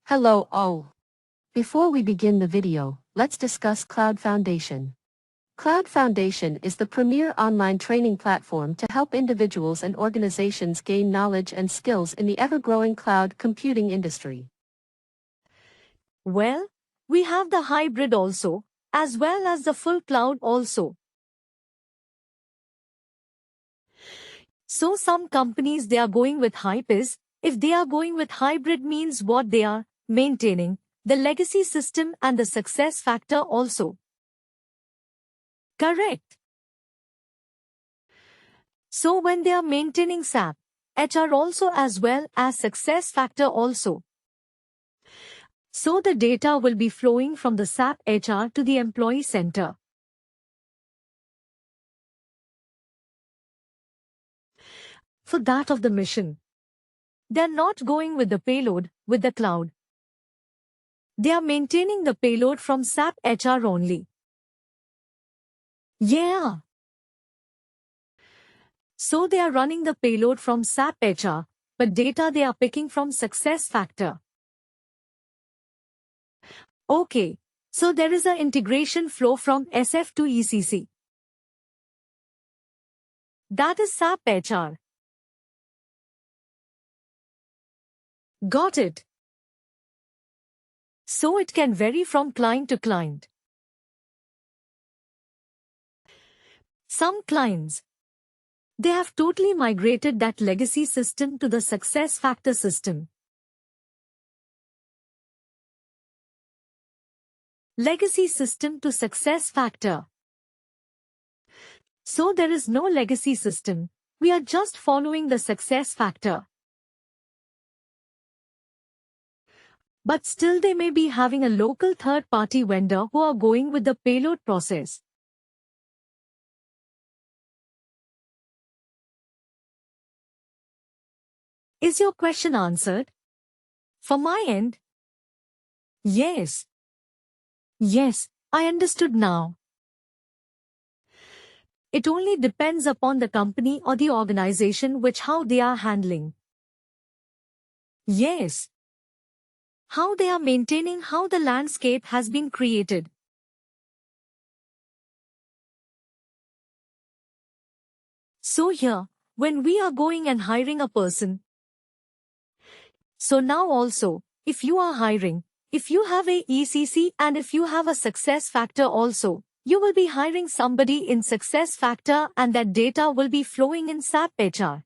Hello all. Before we begin the video, let's discuss Cloud Foundation. Cloud Foundation is the premier online training platform to help individuals and organizations gain knowledge and skills in the ever-growing cloud computing industry. Well, we have the hybrid also, as well as the full cloud also. So some companies they are going with hypeis. If they are going with hybrid means what they are maintaining, the legacy system and the success factor also. Correct. So when they are maintaining SAP, HR also as well as success factor also. So the data will be flowing from the SAP HR to the employee center. For that of the mission. They're not going with the payload, with the cloud. They are maintaining the payload from SAP HR only. Yeah. So they are running the payload from SAP HR, but data they are picking from success factor. Okay. So there is an integration flow from SF to ECC. That is SAP HR. Got it. So it can vary from client to client. Some clients, they have totally migrated that legacy system to the success factor system. Legacy system to success factor. So there is no legacy system. We are just following the success factor. But still they may be having a local third-party vendor who are going with the payload process. Is your question answered? For my end? Yes. Yes, I understood now. It only depends upon the company or the organization which how they are handling. Yes. How they are maintaining how the landscape has been created. So here, when we are going and hiring a person. So now also, if you are hiring, if you have a ECC and if you have a success factor also, you will be hiring somebody in success factor and that data will be flowing in SAP HR.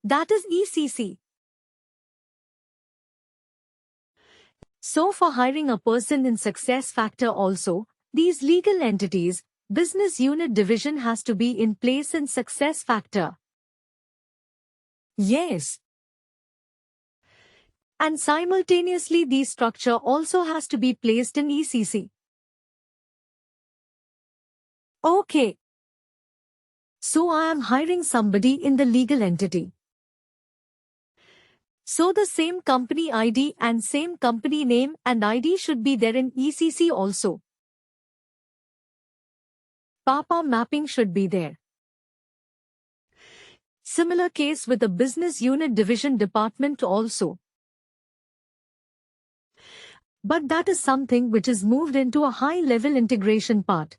That is ECC. So for hiring a person in success factor also, these legal entities, business unit division has to be in place in success factor. Yes. And simultaneously the structure also has to be placed in ECC. Okay. So I am hiring somebody in the legal entity. So the same company ID and same company name and ID should be there in ECC also. PAPA mapping should be there. Similar case with the business unit division department also. But that is something which is moved into a high-level integration part.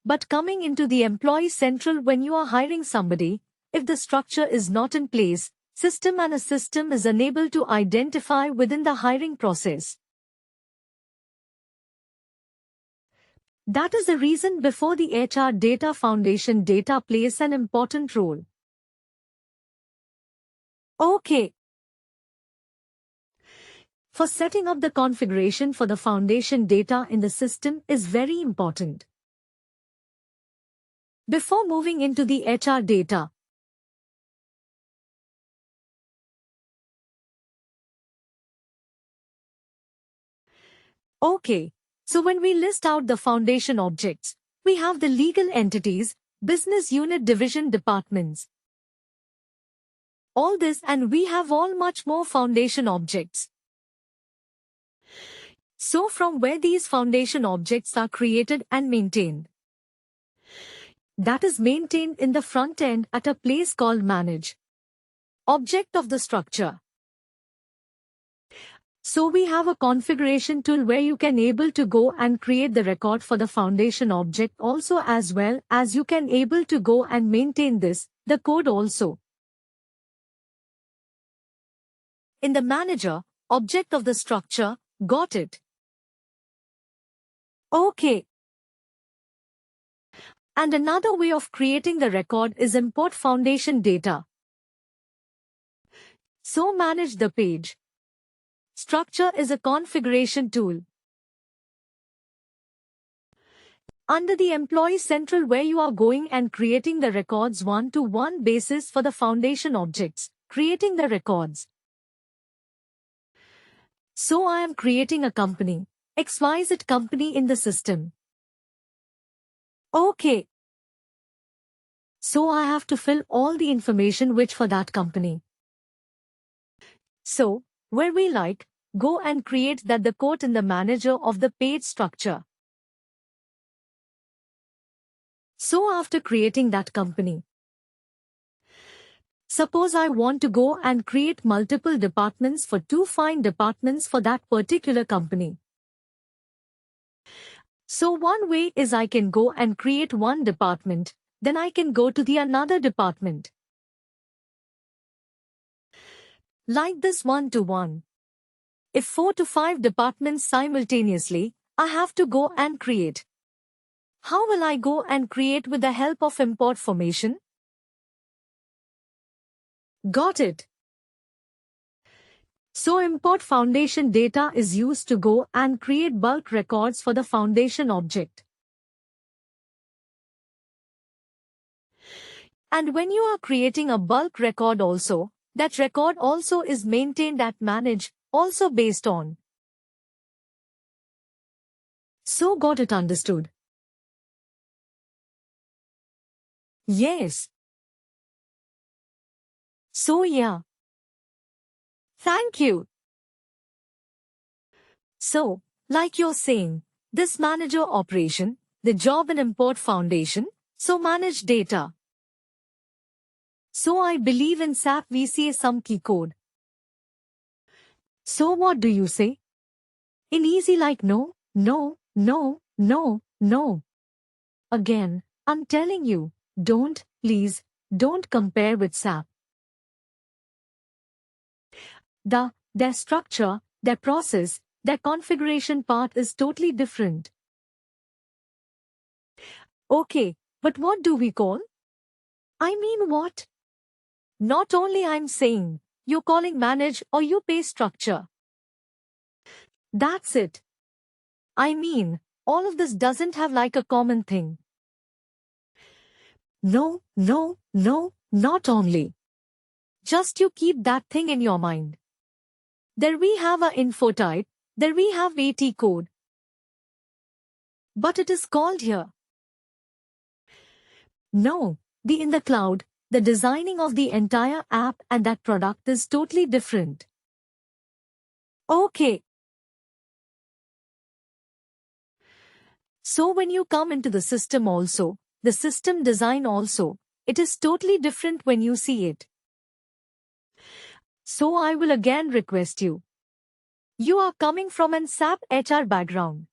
But coming into the employee central when you are hiring somebody, if the structure is not in place, system and a system is unable to identify within the hiring process. That is the reason before the HR data foundation data plays an important role. Okay. For setting up the configuration for the foundation data in the system is very important. Before moving into the HR data, okay. So when we list out the foundation objects, we have the legal entities, business unit division departments. All this and we have all much more foundation objects. So from where these foundation objects are created and maintained. That is maintained in the front end at a place called manage. Object of the structure. So we have a configuration tool where you can able to go and create the record for the foundation object also, as well as you can able to go and maintain the code also. In the manager, object of the structure, got it. Okay. And another way of creating the record is import foundation data. So manage the page. Structure is a configuration tool. Under the Employee Central, where you are going and creating the records one-to-one basis for the foundation objects, creating the records. So I am creating a company, XYZ company in the system. Okay. So I have to fill all the information which for that company. So, where we go and create the code in the manager of the page structure. So after creating that company, suppose I want to go and create multiple departments for two fine departments for that particular company. So one way is I can go and create one department, then I can go to the another department. Like this one-to-one. If 4 to 5 departments simultaneously, I have to go and create. How will I go and create with the help of import formation? Got it. So import foundation data is used to go and create bulk records for the foundation object. And when you are creating a bulk record also, that record also is maintained at manage, also based on. So got it understood? Yes. So yeah. Thank you. So, like you're saying, this manager operation, the job in import foundation, so manage data. So I believe in SAP VCA some key code. So what do you say? In easy like no, no, no, no, no. Again, I'm telling you, please, don't compare with SAP. Their structure, their process, their configuration part is totally different. Okay, but what do we call? I mean what? Not only I'm saying, you're calling manage or you pay structure. That's it. I mean, all of this doesn't have like a common thing. No, no, no, not only. Just you keep that thing in your mind. There we have a info type, there we have AT code. But it is called here. No, in the cloud, the designing of the entire app and that product is totally different. Okay. So when you come into the system also, the system design also, it is totally different when you see it. So I will again request you. You are coming from an SAP HR background.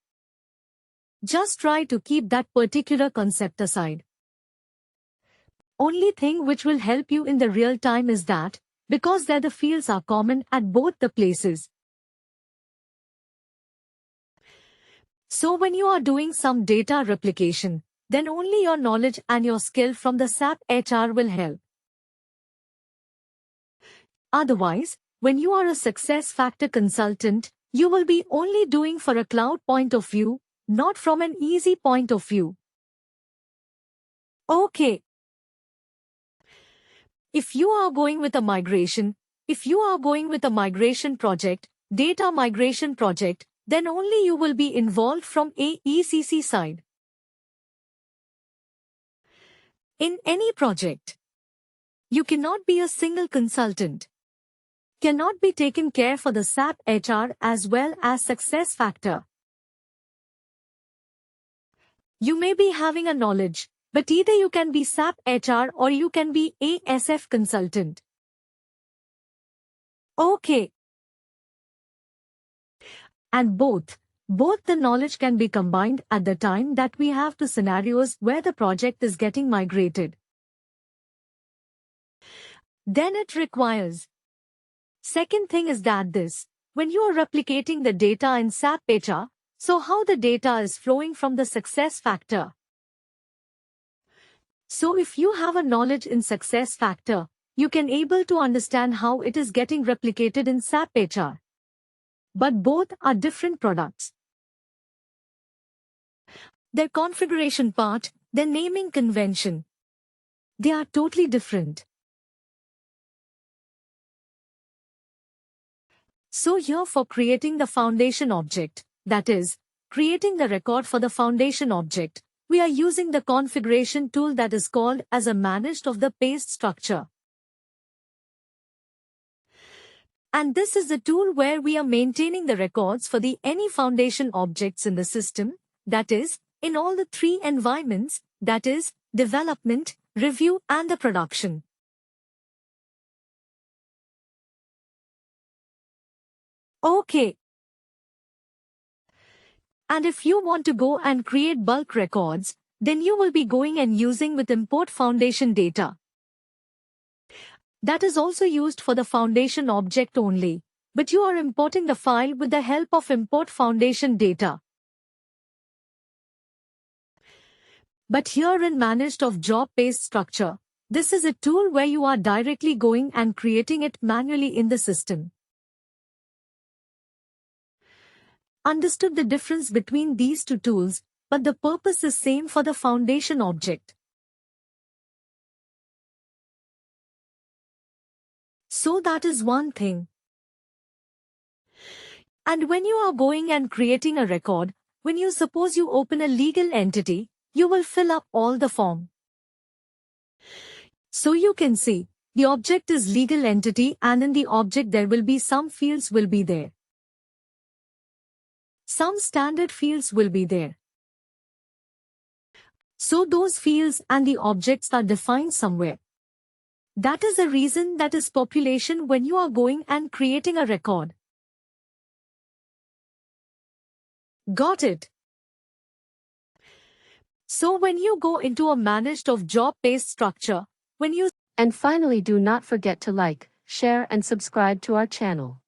Just try to keep that particular concept aside. Only thing which will help you in the real time is that, because there the fields are common at both the places. So when you are doing some data replication, then only your knowledge and your skill from the SAP HR will help. Otherwise, when you are a success factor consultant, you will be only doing for a cloud point of view, not from an easy point of view. Okay. If you are going with a migration, project, data migration project, then only you will be involved from ECC side. In any project, you cannot be a single consultant. Cannot be taken care for the SAP HR as well as success factor. You may be having a knowledge, but either you can be SAP HR or you can be ASF consultant. Okay. And both the knowledge can be combined at the time that we have to scenarios where the project is getting migrated. Then it requires. Second thing is that when you are replicating the data in SAP HR, so how the data is flowing from the success factor. So if you have a knowledge in success factor, you can able to understand how it is getting replicated in SAP HR. But both are different products. Their configuration part, their naming convention, they are totally different. So here for creating the foundation object, that is, creating the record for the foundation object, we are using the configuration tool that is called as a managed of the paste structure. And this is the tool where we are maintaining the records for the any foundation objects in the system, that is, in all the three environments, that is, development, review and the production. Okay. And if you want to go and create bulk records, then you will be going and using with import foundation data. That is also used for the foundation object only, but you are importing the file with the help of import foundation data. But here in managed of job paste structure, this is a tool where you are directly going and creating it manually in the system. Understood the difference between these two tools, but the purpose is same for the foundation object. So that is one thing. And when you are going and creating a record, when you suppose you open a legal entity, you will fill up all the form. So you can see, the object is legal entity and in the object there will be some fields will be there. Some standard fields will be there. So those fields and the objects are defined somewhere. That is the reason that is population when you are going and creating a record. Got it? So when you go into a managed of job paste structure, And finally, do not forget to like, share and subscribe to our channel.